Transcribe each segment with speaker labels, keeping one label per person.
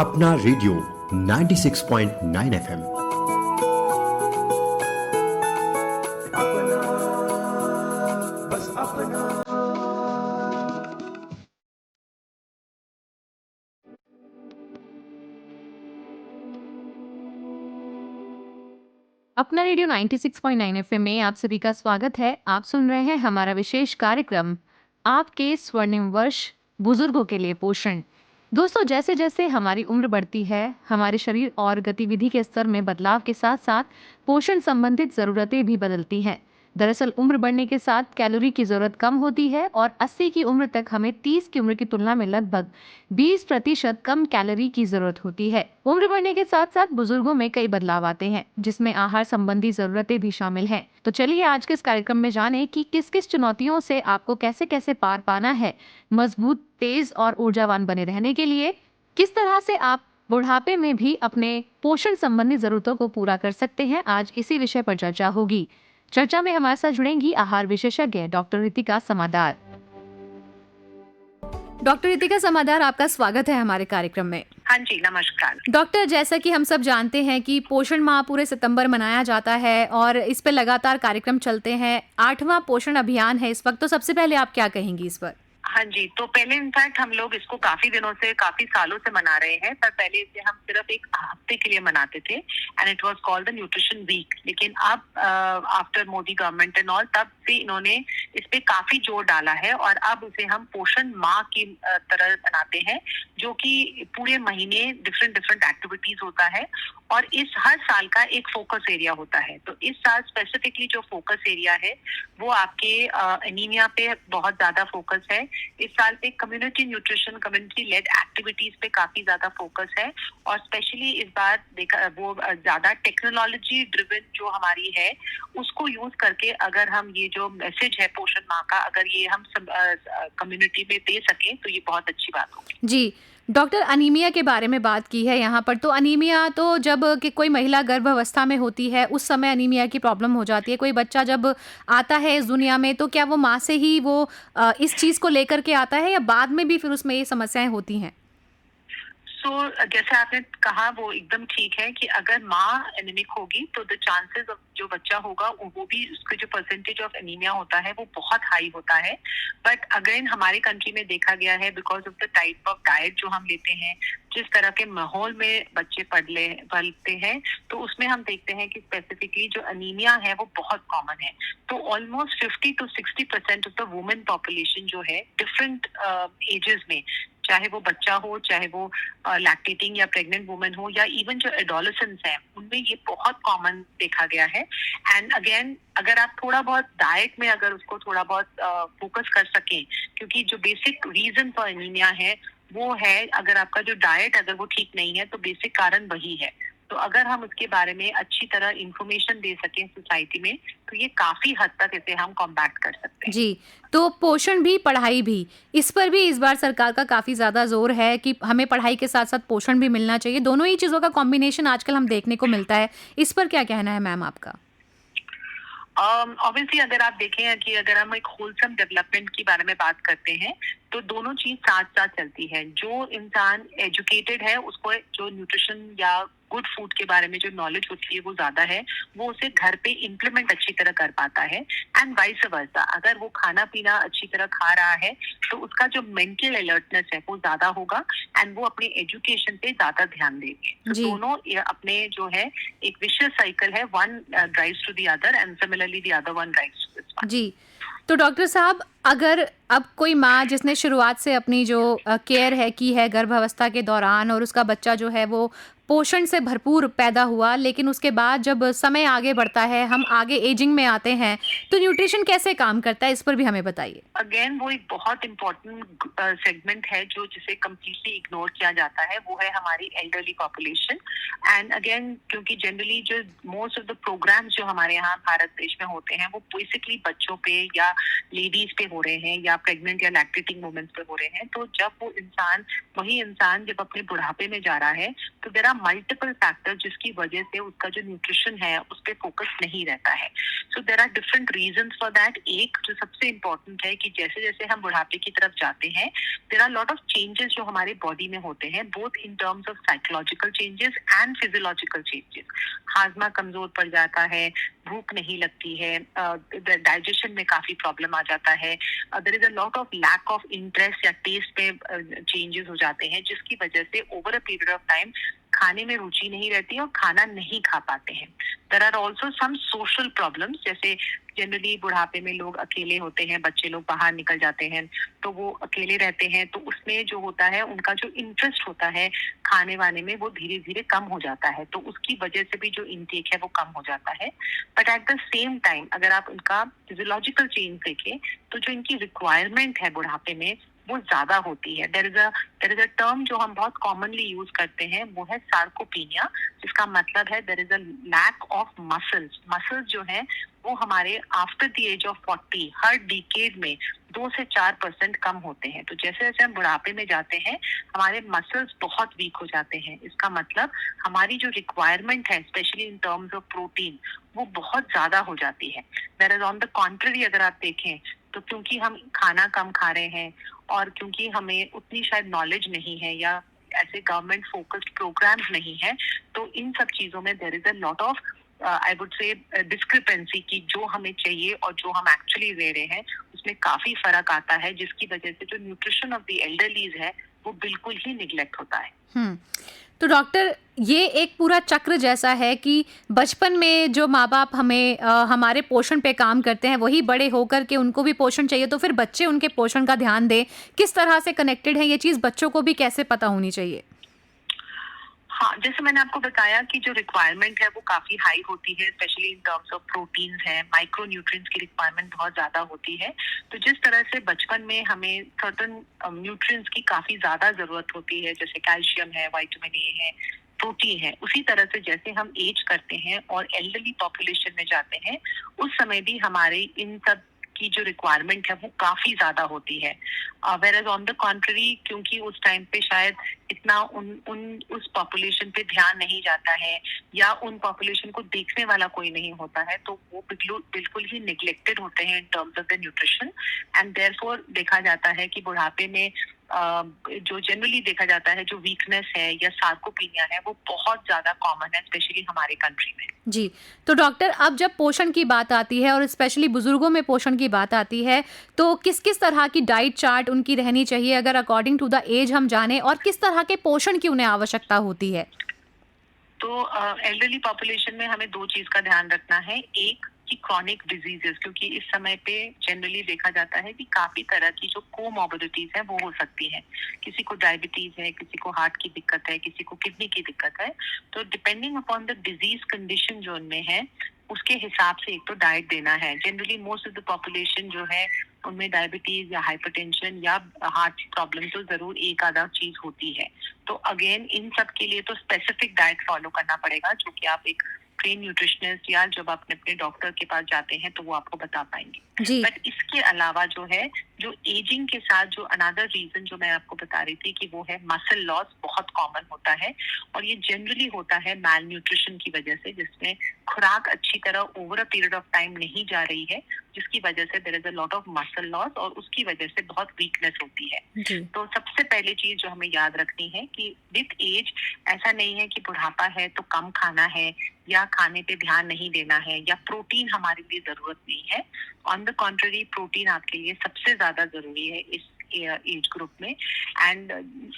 Speaker 1: अपना radio 96.9 FM.
Speaker 2: अपना radio 96.9 FM में आप सभी का स्वागत है। आप सुन रहे हैं हमारा विशेष कार्यक्रम आपके स्वर्णिम वर्ष बुजुर्गों के लिए पोषण। दोस्तों, जैसे जैसे हमारी उम्र बढ़ती है, हमारे शरीर और गतिविधि के स्तर में बदलाव के साथ साथ पोषण संबंधित जरूरतें भी बदलती हैं। दरअसल उम्र बढ़ने के साथ कैलोरी की जरूरत कम होती है और 80 की उम्र तक हमें 30 की उम्र की तुलना में लगभग 20% कम कैलोरी की जरूरत होती है। उम्र बढ़ने के साथ साथ बुजुर्गों में कई बदलाव आते हैं, जिसमें आहार संबंधी जरूरतें भी शामिल हैं। तो चलिए आज के इस कार्यक्रम में जानें कि किस किस चुनौतियों से आपको कैसे कैसे पार पाना है मजबूत, तेज और ऊर्जावान बने रहने के लिए। किस तरह से आप बुढ़ापे में भी अपने पोषण संबंधी जरूरतों को पूरा कर सकते हैं, आज इसी विषय पर चर्चा होगी। चर्चा में हमारे साथ जुड़ेंगी आहार विशेषज्ञ डॉक्टर रितिका समादार। डॉक्टर रितिका समादार, आपका स्वागत है हमारे कार्यक्रम में।
Speaker 3: हाँ जी, नमस्कार
Speaker 2: डॉक्टर। जैसा कि हम सब जानते हैं कि पोषण माह पूरे सितंबर मनाया जाता है और इस पे लगातार कार्यक्रम चलते हैं। 8वां पोषण अभियान है इस वक्त, तो सबसे पहले आप क्या कहेंगी इस पर?
Speaker 3: हाँ जी, तो पहले इनफैक्ट हम लोग इसको काफी दिनों से, काफी सालों से मना रहे हैं, पर पहले इसे हम सिर्फ एक हफ्ते के लिए मनाते थे and it was called the nutrition week. लेकिन अब after Modi government and all, तब से इन्होंने इस पे काफी जोर डाला है और अब उसे हम पोषण माह की तरह मनाते हैं, जो कि पूरे महीने डिफरेंट डिफरेंट एक्टिविटीज होता है और इस हर साल का एक फोकस एरिया होता है। तो इस साल स्पेसिफिकली जो फोकस एरिया है वो आपके एनीमिया पे बहुत ज्यादा फोकस है। इस साल पे community nutrition, community lead activities पे काफी ज्यादा फोकस है और स्पेशली इस बार देखा वो ज्यादा टेक्नोलॉजी ड्रिवन जो हमारी है उसको यूज करके अगर हम ये जो मैसेज है पोषण माह का, अगर ये हम सब कम्युनिटी में दे सकें तो ये बहुत अच्छी बात होगी।
Speaker 2: जी डॉक्टर, अनीमिया के बारे में बात की है यहाँ पर। तो अनीमिया तो जब कि कोई महिला गर्भावस्था में होती है उस समय अनीमिया की प्रॉब्लम हो जाती है। कोई बच्चा जब आता है इस दुनिया में तो क्या वो माँ से ही वो इस चीज़ को लेकर के आता है या बाद में भी फिर उसमें ये समस्याएं होती हैं?
Speaker 3: जैसे आपने कहा वो एकदम ठीक है कि अगर माँ एनीमिक होगी तो द चांसेस ऑफ जो बच्चा होगा वो भी, उसका जो परसेंटेज ऑफ एनीमिया होता है वो बहुत हाई होता है। बट अगेन हमारे कंट्री में देखा गया है because of the type of diet जो हम लेते हैं, जिस तरह के माहौल में बच्चे पलते हैं, तो उसमें हम देखते हैं कि स्पेसिफिकली जो अनीमिया है वो बहुत कॉमन है। तो almost 50 to 60% of the women population जो है डिफरेंट एजेस में, चाहे वो बच्चा हो, चाहे वो लैक्टेटिंग या प्रेग्नेंट वुमेन हो, या इवन जो एडोलेसेंस हैं, उनमें ये बहुत कॉमन देखा गया है। एंड अगेन अगर आप थोड़ा बहुत डाइट में अगर उसको थोड़ा बहुत फोकस कर सकें, क्योंकि जो बेसिक रीजन फॉर एनीमिया है वो है, अगर आपका जो डाइट अगर वो ठीक नहीं है तो बेसिक कारण वही है। तो अगर हम उसके बारे में अच्छी तरह इंफॉर्मेशन दे सकें सोसाइटी में तो ये काफी हद तक इसे हम कॉम्बैट कर सकते हैं।
Speaker 2: जी, तो पोषण भी पढ़ाई भी, इस पर भी इस बार सरकार का काफी ज्यादा जोर है कि हमें पढ़ाई के साथ साथ पोषण भी मिलना चाहिए। दोनों ही चीजों का कॉम्बिनेशन आजकल हम देखने को मिलता है। इस पर क्या कहना है मैम आपका?
Speaker 3: ऑब्वियसली अगर आप देखें कि अगर हम एक होलसम डेवलपमेंट के बारे में बात करते हैं तो दोनों चीज साथ साथ चलती है। जो इंसान एजुकेटेड है उसको जो न्यूट्रिशन या गुड फूड के बारे में जो नॉलेज होती है वो ज्यादा है, वो उसे घर पे इम्प्लीमेंट अच्छी तरह कर पाता है। एंड वाइस वर्सा, अगर वो खाना पीना अच्छी तरह खा रहा है तो उसका जो मेंटल अलर्टनेस है वो ज्यादा होगा एंड वो अपनी एजुकेशन पे ज्यादा ध्यान देंगे। तो दोनों अपने जो है एक विशियस साइकिल है, one drives to the other and similarly the other one drives to this one.
Speaker 2: जी, तो डॉक्टर साहब, अगर अब कोई माँ जिसने शुरुआत से अपनी जो केयर है की है गर्भावस्था के दौरान और उसका बच्चा जो है वो पोषण से भरपूर पैदा हुआ, लेकिन उसके बाद जब समय आगे बढ़ता है, हम आगे एजिंग में आते हैं, तो न्यूट्रिशन कैसे काम करता है, इस पर भी हमें बताइए।
Speaker 3: अगेन वो एक बहुत इम्पोर्टेंट सेगमेंट है जो जिसे कम्प्लीटली इग्नोर किया जाता है, वो है हमारी एल्डरली पॉपुलेशन। एंड अगेन क्योंकि जनरली जो मोस्ट ऑफ द प्रोग्राम्स जो हमारे यहाँ भारत देश में होते हैं वो बेसिकली स्पेसिफिकली बच्चों पे या लेडीज पे हो रहे हैं या प्रेग्नेंट या लैक्टेटिंग वुमेन्स पे हो रहे हैं, तो जब वही इंसान जब अपने बुढ़ापे में जा रहा है तो देयर आर मल्टीपल फैक्टर्स जिसकी वजह से उसका जो न्यूट्रिशन है उस पर फोकस नहीं रहता है. So there are different reasons for that. एक जो सबसे इम्पोर्टेंट है कि जैसे जैसे हम बुढ़ापे की तरफ जाते हैं, there are lot of changes जो हमारे बॉडी में होते हैं, both in terms of psychological changes and physiological changes. हाजमा कमजोर पड़ जाता है, भूख नहीं लगती है, डाइजेशन में काफी प्रॉब्लम आ जाता है, there is a lot of lack of interest या टेस्ट में चेंजेस हो जाते हैं, जिसकी वजह से over a period of time खाने में रुचि नहीं रहती और खाना नहीं खा पाते हैं. There are also some social problems, जैसे जनरली बुढ़ापे में लोग अकेले होते हैं, बच्चे लोग बाहर निकल जाते हैं तो वो अकेले रहते हैं, तो उसमें जो होता है उनका जो इंटरेस्ट होता है खाने वाने में वो धीरे धीरे कम हो जाता है, तो उसकी वजह से भी जो इंटेक है वो कम हो जाता है. But at the same time अगर आप उनका फिजियोलॉजिकल चेंज देखें तो जो इनकी रिक्वायरमेंट है बुढ़ापे में वो ज्यादा होती है. देयर इज अ टर्म जो हम बहुत कॉमनली यूज करते हैं, वो है सार्कोपीनिया, जिसका मतलब है there is a lack of muscles. Muscles जो है वो हमारे आफ्टर द एज ऑफ 40 हर डिकेड में 2 से 4% कम होते हैं. तो जैसे जैसे हम बुढ़ापे में जाते हैं हमारे मसल्स बहुत वीक हो जाते हैं. इसका मतलब हमारी जो रिक्वायरमेंट है specially in terms of protein वो बहुत ज्यादा हो जाती है. There is on the contrary अगर आप देखें तो क्योंकि हम खाना कम खा रहे हैं और क्योंकि हमें उतनी शायद नॉलेज नहीं है या ऐसे गवर्नमेंट फोकस्ड प्रोग्राम्स नहीं है, तो इन सब चीजों में there is a lot of I would say discrepancy की जो हमें चाहिए और जो हम एक्चुअली ले रहे हैं उसमें काफी फर्क आता है, जिसकी वजह से जो न्यूट्रिशन ऑफ द एल्डरलीज है वो बिल्कुल ही निग्लेक्ट होता है.
Speaker 2: तो डॉक्टर, ये एक पूरा चक्र जैसा है कि बचपन में जो माँ बाप हमें हमारे पोषण पे काम करते हैं वही बड़े होकर के उनको भी पोषण चाहिए, तो फिर बच्चे उनके पोषण का ध्यान दें. किस तरह से कनेक्टेड है ये चीज़, बच्चों को भी कैसे पता होनी चाहिए?
Speaker 3: हाँ, जैसे मैंने आपको बताया कि जो रिक्वायरमेंट है वो काफी हाई होती है, specially in terms of proteins है, माइक्रो न्यूट्रिएंट्स की रिक्वायरमेंट बहुत ज्यादा होती है. तो जिस तरह से बचपन में हमें सर्टेन न्यूट्रिएंट्स की काफी ज्यादा जरूरत होती है, जैसे कैल्शियम है, विटामिन ए है, प्रोटीन है, उसी तरह से जैसे हम एज करते हैं और एल्डरली पॉपुलेशन में जाते हैं उस समय भी हमारे इन सब की जो रिक्वायरमेंट है वो काफी ज्यादा होती है. वेयर ऑन द कॉन्ट्ररी, क्योंकि उस टाइम पे शायद इतना उस पॉपुलेशन पे ध्यान नहीं जाता है या उन पॉपुलेशन को देखने वाला कोई नहीं होता है, तो वो बिल्कुल ही निग्लेक्टेड होते हैं इन terms of the nutrition. And therefore देखा जाता है कि बुढ़ापे में जो जनरली देखा जाता है जो वीकनेस है या सार्कोपीनिया है वो बहुत ज्यादा कॉमन है, स्पेशली हमारे कंट्री में.
Speaker 2: जी, तो डॉक्टर, अब जब पोषण की बात आती है और स्पेशली बुजुर्गों में पोषण की बात आती है, तो किस किस तरह की डाइट चार्ट उनकी रहनी चाहिए अगर अकॉर्डिंग टू द एज हम जाने, और किस तरह के पोषण की उन्हें आवश्यकता होती है?
Speaker 3: तो एल्डरली पॉपुलेशन में हमें 2 चीज का ध्यान रखना है. एक कि क्रॉनिक डिजीजेस, क्योंकि इस समय पे जनरली देखा जाता है कि काफी तरह की जो कोमॉर्बिडिटीज है वो हो सकती है. किसी को डायबिटीज है, किसी को हार्ट की दिक्कत है, किसी को किडनी की दिक्कत है. तो depending upon the disease condition जो उनमें है उसके हिसाब से एक तो डाइट देना है. Generally most of the population जो है उनमें डायबिटीज या हाइपरटेंशन या हार्ट की प्रॉब्लम तो जरूर एक आधा चीज होती है. तो अगेन इन सब के लिए तो स्पेसिफिक डाइट फॉलो करना पड़ेगा, जो कि आप एक ट्रेन न्यूट्रिशनिस्ट या जब आप अपने डॉक्टर के पास जाते हैं तो वो आपको बता पाएंगे. बट इसके अलावा जो है, जो एजिंग के साथ जो अनदर रीजन जो मैं आपको बता रही थी कि वो है मसल लॉस, बहुत कॉमन होता है और ये जनरली होता है मैल न्यूट्रिशन की वजह से, जिसमें खुराक अच्छी तरह over a period of time नहीं जा रही है, जिसकी वजह से there is a lot of muscle loss और उसकी वजह से बहुत वीकनेस होती है. तो सबसे पहले चीज जो हमें याद रखनी है कि विद एज ऐसा नहीं है कि बुढ़ापा है तो कम खाना है या खाने पे ध्यान नहीं देना है या प्रोटीन हमारे लिए जरूरत नहीं है. ऑन द कॉन्ट्ररी, प्रोटीन आपके लिए सबसे ज्यादा जरूरी है इस एज ग्रुप में. एंड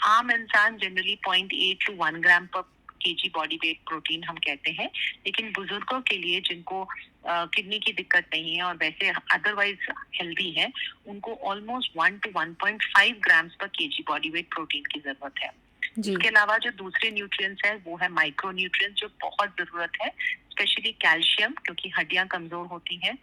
Speaker 3: आम इंसान जनरली 0.8 to 1 ग्राम पर केजी बॉडी वेट प्रोटीन हम कहते हैं, लेकिन बुजुर्गों के लिए जिनको किडनी की दिक्कत नहीं है और वैसे अदरवाइज हेल्दी है, उनको ऑलमोस्ट 1 to 1.5 ग्राम्स पर केजी बॉडी वेट प्रोटीन की जरूरत है. इसके अलावा जो दूसरे न्यूट्रिएंट्स है वो है माइक्रो न्यूट्रिएंट्स, जो बहुत जरूरत है, स्पेशली कैल्शियम, क्योंकि हड्डियां कमजोर होती हैं.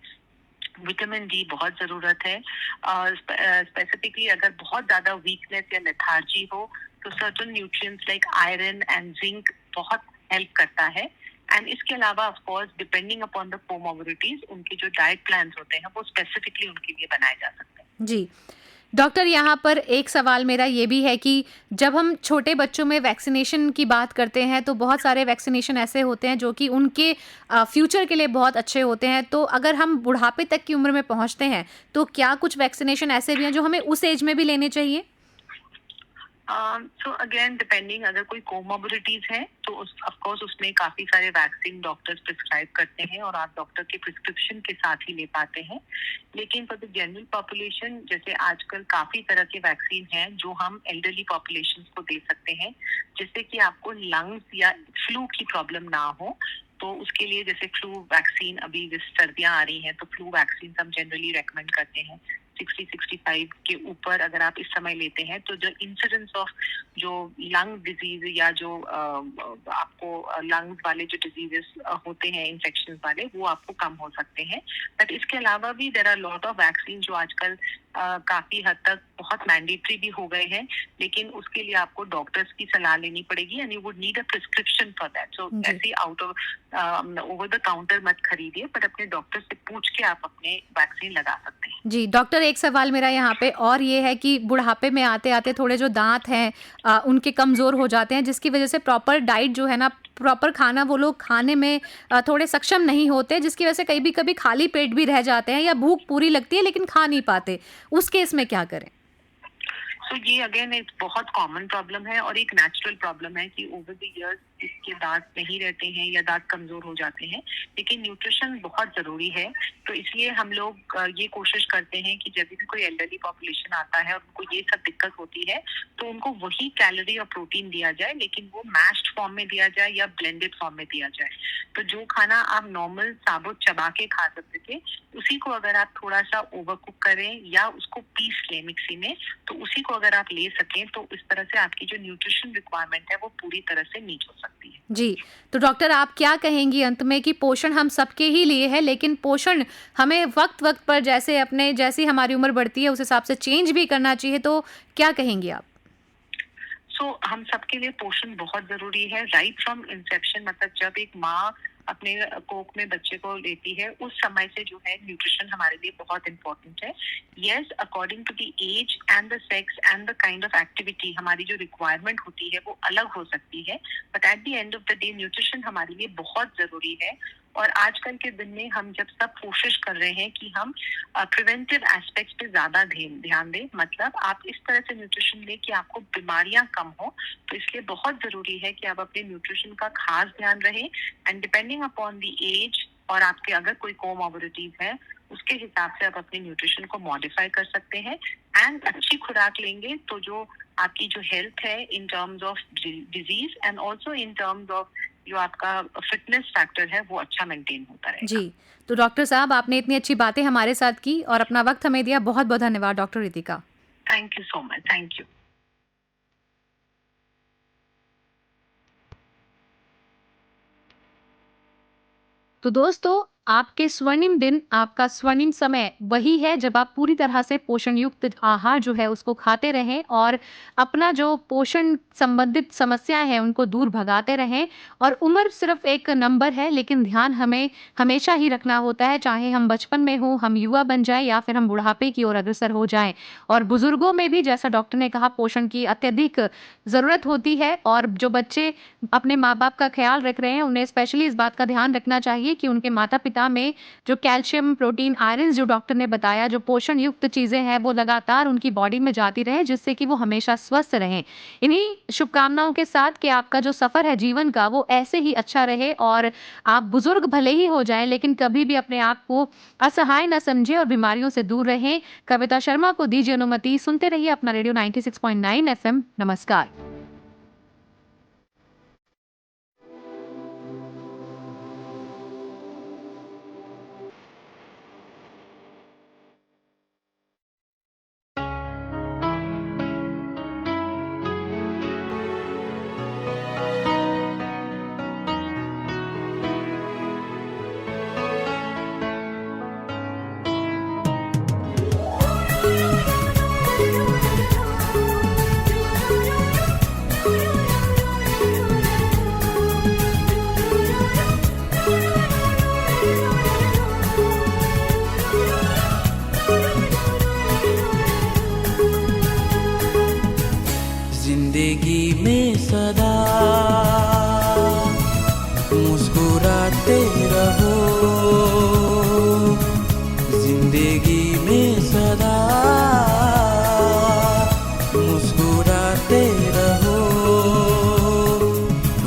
Speaker 3: विटामिन डी बहुत जरूरत है. स्पेसिफिकली अगर बहुत ज्यादा वीकनेस या लेथार्जी हो तो certain nutrients like iron and zinc बहुत हेल्प करता है. एंड इसके अलावा of course depending upon the comorbidities उनके जो डाइट प्लान्स होते हैं वो स्पेसिफिकली उनके लिए बनाए जा सकते हैं।
Speaker 2: जी डॉक्टर, यहाँ पर एक सवाल मेरा ये भी है कि जब हम छोटे बच्चों में वैक्सीनेशन की बात करते हैं तो बहुत सारे वैक्सीनेशन ऐसे होते हैं जो कि उनके फ्यूचर के लिए बहुत अच्छे होते हैं, तो अगर हम बुढ़ापे तक की उम्र में पहुँचते हैं तो क्या कुछ वैक्सीनेशन ऐसे भी हैं जो हमें उस एज में भी लेने चाहिए?
Speaker 3: सो अगेन डिपेंडिंग, अगर कोई कोमोर्बिडिटीज है तो ऑफ कोर्स उसमें काफी सारे वैक्सीन डॉक्टर्स प्रिस्क्राइब करते हैं और आप डॉक्टर के प्रिस्क्रिप्शन के साथ ही ले पाते हैं। लेकिन फॉर द जनरल पॉपुलेशन जैसे आजकल काफी तरह के वैक्सीन हैं जो हम एल्डरली पॉपुलेशन को दे सकते हैं, जिससे कि आपको लंग्स या फ्लू की प्रॉब्लम ना हो। तो उसके लिए जैसे फ्लू वैक्सीन, अभी जैसे सर्दियां आ रही हैं तो फ्लू वैक्सीन हम जनरली रेकमेंड करते हैं 60-65 के ऊपर अगर आप इस समय लेते हैं तो जो इंसिडेंस ऑफ जो लंग डिजीज या जो आपको लंग्स वाले जो डिजीजेस होते हैं इन्फेक्शन वाले वो आपको कम हो सकते हैं। बट इसके अलावा भी there are lot of vaccine जो आजकल काफी हद तक बहुत मैंडेटरी भी हो गए हैं, लेकिन उसके लिए आपको डॉक्टर्स की सलाह लेनी पड़ेगी and you would need a prescription for that. So ऐसे out of over the counter मत खरीदिए, पर अपने डॉक्टर से पूछ के आप अपने वैक्सीन लगा सकते हैं।
Speaker 2: जी डॉक्टर, एक सवाल मेरा यहाँ पे और ये है कि बुढ़ापे में आते आते थोड़े जो दांत हैं उनके कमज़ोर हो जाते हैं, जिसकी वजह से प्रॉपर डाइट जो है ना, प्रॉपर खाना वो लोग खाने में थोड़े सक्षम नहीं होते, जिसकी वजह से कभी कभी खाली पेट भी रह जाते हैं या भूख पूरी लगती है लेकिन खा नहीं पाते। उस केस में क्या करें?
Speaker 3: तो ये अगेन एक बहुत कॉमन प्रॉब्लम है और एक नेचुरल प्रॉब्लम है कि ओवर द इयर्स इसके दांत नहीं रहते हैं या दांत कमजोर हो जाते हैं, लेकिन न्यूट्रिशन बहुत जरूरी है। तो इसलिए हम लोग ये कोशिश करते हैं कि जब भी कोई एल्डरली पॉपुलेशन आता है और उनको ये सब दिक्कत होती है तो उनको वही कैलोरी और प्रोटीन दिया जाए, लेकिन वो मैश्ड फॉर्म में दिया जाए या ब्लेंडेड फॉर्म में दिया जाए। तो जो खाना आप नॉर्मल साबुत चबा के खा सकते थे, उसी को अगर आप थोड़ा सा ओवर कुक करें या उसको पीस लें मिक्सी में, तो उसी को अगर आप ले सकें तो इस तरह से आपकी जो न्यूट्रिशन रिक्वायरमेंट है वो पूरी तरह से मीट हो सकती है।
Speaker 2: जी, तो डॉक्टर आप क्या कहेंगी अंत में कि पोषण हम सबके ही लिए है, लेकिन पोषण हमें वक्त वक्त पर जैसी हमारी उम्र बढ़ती है उस हिसाब से चेंज भी करना चाहिए, तो क्या कहेंगी आप?
Speaker 3: सो हम सबके लिए पोषण बहुत जरूरी है राइट फ्रॉम इंसेप्शन। मतलब जब एक माँ अपने कोख में बच्चे को लेती है उस समय से जो है न्यूट्रिशन हमारे लिए बहुत इंपॉर्टेंट है। Yes, according to the age and the sex and the kind of activity हमारी जो रिक्वायरमेंट होती है वो अलग हो सकती है, but at the end of the day nutrition हमारे लिए बहुत जरूरी है। और आजकल के दिन में हम जब सब कोशिश कर रहे हैं कि हम प्रिवेंटिव एस्पेक्ट्स पे ज्यादा ध्यान दें, मतलब आप इस तरह से न्यूट्रिशन लें कि आपको बीमारियां कम हो, तो इसलिए बहुत जरूरी है कि आप अपने न्यूट्रिशन का खास ध्यान रखें and depending upon the age और आपके अगर कोई कोमॉर्बिडिटीज है उसके हिसाब से आप अपने न्यूट्रिशन को मॉडिफाई कर सकते हैं। एंड अच्छी खुराक लेंगे तो जो आपकी जो हेल्थ है इन terms of disease and also in terms of जो आपका फिटनेस फैक्टर है वो अच्छा मेंटेन होता रहेगा।
Speaker 2: जी, तो डॉक्टर साहब आपने इतनी अच्छी बातें हमारे साथ की और अपना वक्त हमें दिया, बहुत बहुत धन्यवाद doctor Ritika.
Speaker 3: Thank you so much. Thank you.
Speaker 2: तो दोस्तों, आपके स्वर्णिम दिन, आपका स्वर्णिम समय वही है जब आप पूरी तरह से पोषण युक्त आहार जो है उसको खाते रहें और अपना जो पोषण संबंधित समस्याएं हैं उनको दूर भगाते रहें। और उम्र सिर्फ एक नंबर है, लेकिन ध्यान हमें हमेशा ही रखना होता है, चाहे हम बचपन में हो, हम युवा बन जाएं या फिर हम बुढ़ापे की ओर अग्रसर हो जाएं। और बुजुर्गों में भी जैसा डॉक्टर ने कहा पोषण की अत्यधिक ज़रूरत होती है, और जो बच्चे अपने माँ बाप का ख्याल रख रहे हैं उन्हें स्पेशली इस बात का ध्यान रखना चाहिए कि उनके माता पिता में जो कैल्शियम, प्रोटीन, आयरन जो डॉक्टर ने बताया, जो पोषण युक्त चीजें हैं वो लगातार उनकी बॉडी में जाती रहे, जिससे कि वो हमेशा स्वस्थ रहें। इन्हीं शुभकामनाओं के साथ कि आपका जो सफर है जीवन का वो ऐसे ही अच्छा रहे और आप बुजुर्ग भले ही हो जाएं लेकिन कभी भी अपने आप को असहाय न समझें और बीमारियों से दूर रहें। कविता शर्मा को दीजिए अनुमति। सुनते रहिए अपना रेडियो 96.9 FM। नमस्कार।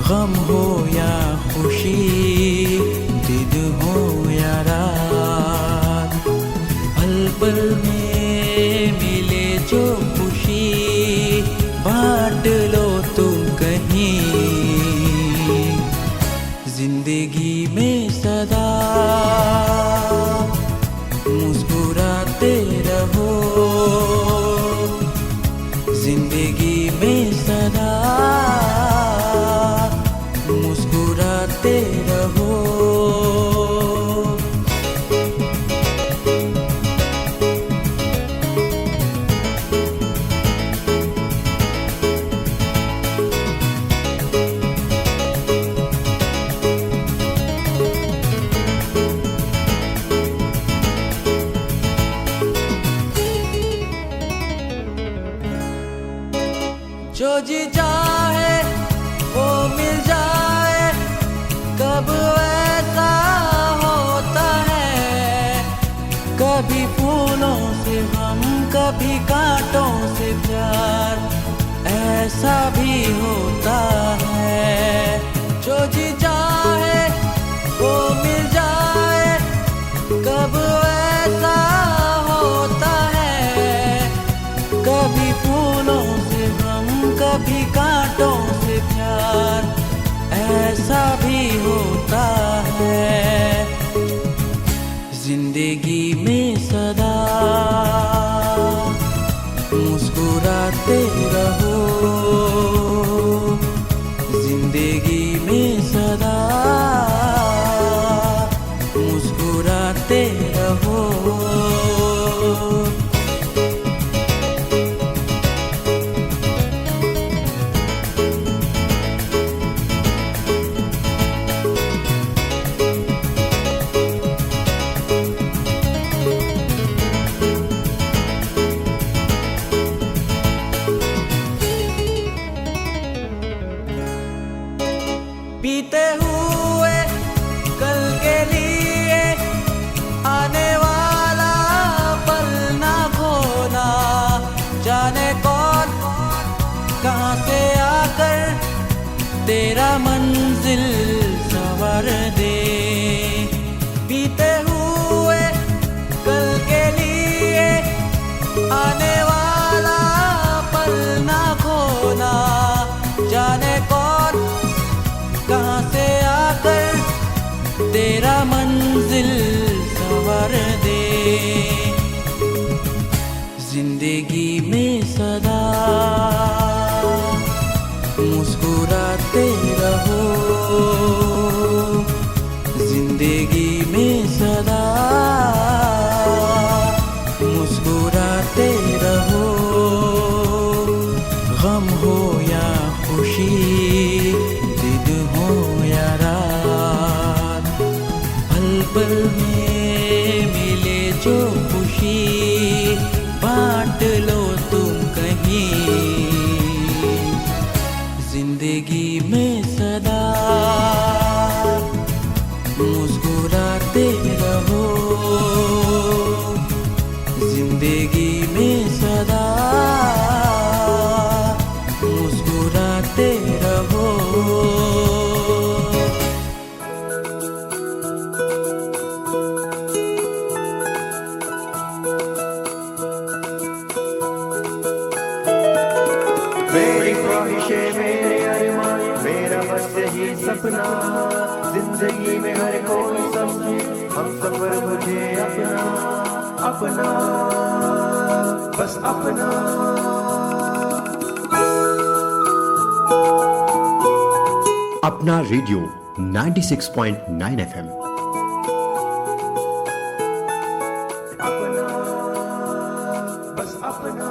Speaker 4: गम हो या खुशी, दिन हो या रात, पल पल में मिले जो खुशी, बांट लो तुम कहीं। जिंदगी में सदा मुस्कुराते रहो, जिंदगी में सदा मुस्कुराते रहो। जो जी चाहे वो मिल जाए, कब ऐसा होता है। कभी फूलों से हम, कभी कांटों से प्यार, ऐसा भी होता है। जो जी चाहे वो मिल जाए, कब ऐसा होता है। कभी फूलों से हम, कभी कांटों से प्यार, ऐसा भी होता है। जिंदगी में सदा मुस्कुराते रहो, जिंदगी में सदा मुस्कुराते रहो। बीते हुए कल के लिए आने वाला पल ना खोना, जाने कौन कहाँ से आकर तेरा मंजिल संवर दे। बीते हुए कल के लिए आने वाला पल ना खोना, जाने कौन कहाँ से आकर तेरा मंजिल संवर दे। जिंदगी में सदा मुस्कुराते रहो, जिंदगी में सदा मुस्कुराते रहो। गम हो या खुशी, दिन हो या रात, पल पल में मिले जो खुशी, बांट लो तुम कहीं। जिंदगी में सदा मुस्कुराते रहो, जिंदगी में सदा मुस्कुराते रहो।
Speaker 5: मेरी ख्वाहिशें, मेरे अरमान, मेरा बस यही सपना, जिंदगी में हर कोई समझे हम सफर मुझे अपना, अपना बस अपना।
Speaker 1: अपना रेडियो 96.9 FM।
Speaker 5: अपना बस अपना।